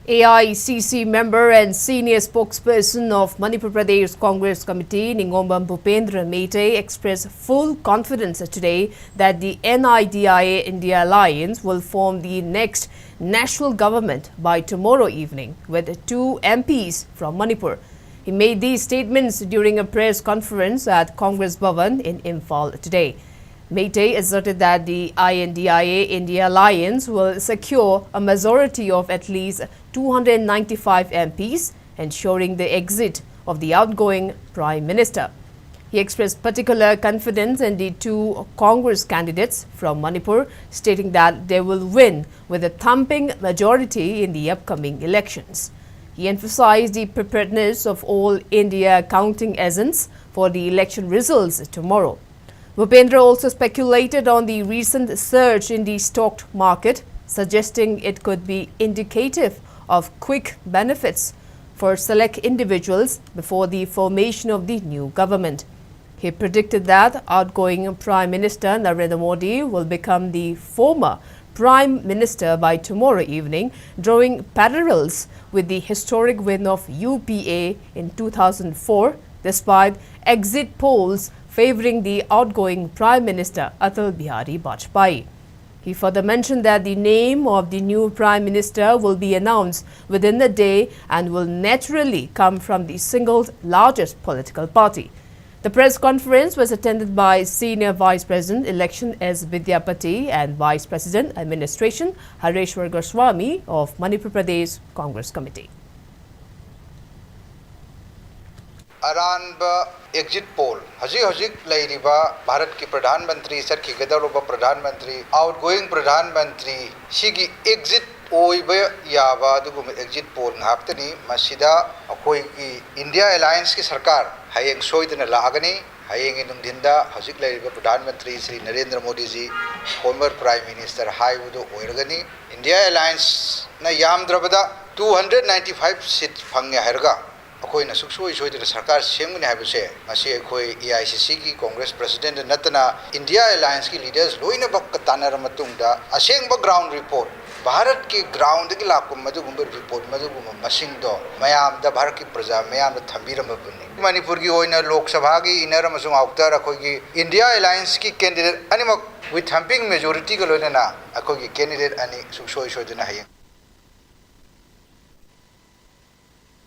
Aicc member and senior spokesperson of Manipur Pradesh Congress Committee, Ningombam Bhupendra Mete, expressed full confidence today that the I.N.D.I.A India alliance will form the next national government by tomorrow evening with 2 MPs from Manipur. He made these statements during a press conference at Congress Bhavan in Imphal today. Mete asserted that the I.N.D.I.A India alliance will secure a majority of at least 295 MPs, ensuring the exit of the outgoing Prime Minister. He expressed particular confidence in the 2 Congress candidates from Manipur, stating that they will win with a thumping majority in the upcoming elections. He emphasized the preparedness of all India counting agents for the election results tomorrow. Bhupendra also speculated on the recent surge in the stock market, suggesting it could be indicative of quick benefits for select individuals before the formation of the new government. He predicted that outgoing Prime Minister Narendra Modi will become the former Prime Minister by tomorrow evening, drawing parallels with the historic win of UPA in 2004, despite exit polls favouring the outgoing Prime Minister Atal Bihari Vajpayee. He further mentioned that the name of the new Prime Minister will be announced within the day and will naturally come from the single largest political party. The press conference was attended by Senior Vice President Election S. Vidyapati and Vice President Administration Hareshwar Goswami of Manipur Pradesh Congress Committee. Aranba exit poll hajik lairiba Bharat ki Pradhan Mantri sarki gadaloba Pradhan Mantri outgoing Pradhan Mantri sigi exit oiba yaba dugum exit poll ngaptani masida akoi ki India alliance ki sarkar hayeng soidana lagani hayeng inumdinda hajik lairiba Pradhan Mantri Shri Narendra Modi ji former Prime Minister haibudo oiragani India alliance na yamdrabada 295 seat phangye hairga अखोई न सुखसोई सोइदर सरकार सेमगने हाबसे मासे अखोई AICC की Congress president नतना India alliance की leaders लोइना बक तानर मतुंगदा असेंग ground report Bharat की ground की लाको मदुगुम report मदुगुम मसिंग दो मयाम द भारत की प्रजा मयाम द थंबीरम बनि मणिपुर की होइना लोकसभा की इनर मसुंग आउटर अखोई की इंडिया अलायंस की कैंडिडेट अनिमक विथ थंपिंग मेजॉरिटी को लोइना अखोई की कैंडिडेट अनि सुखसोई सोइदना हाय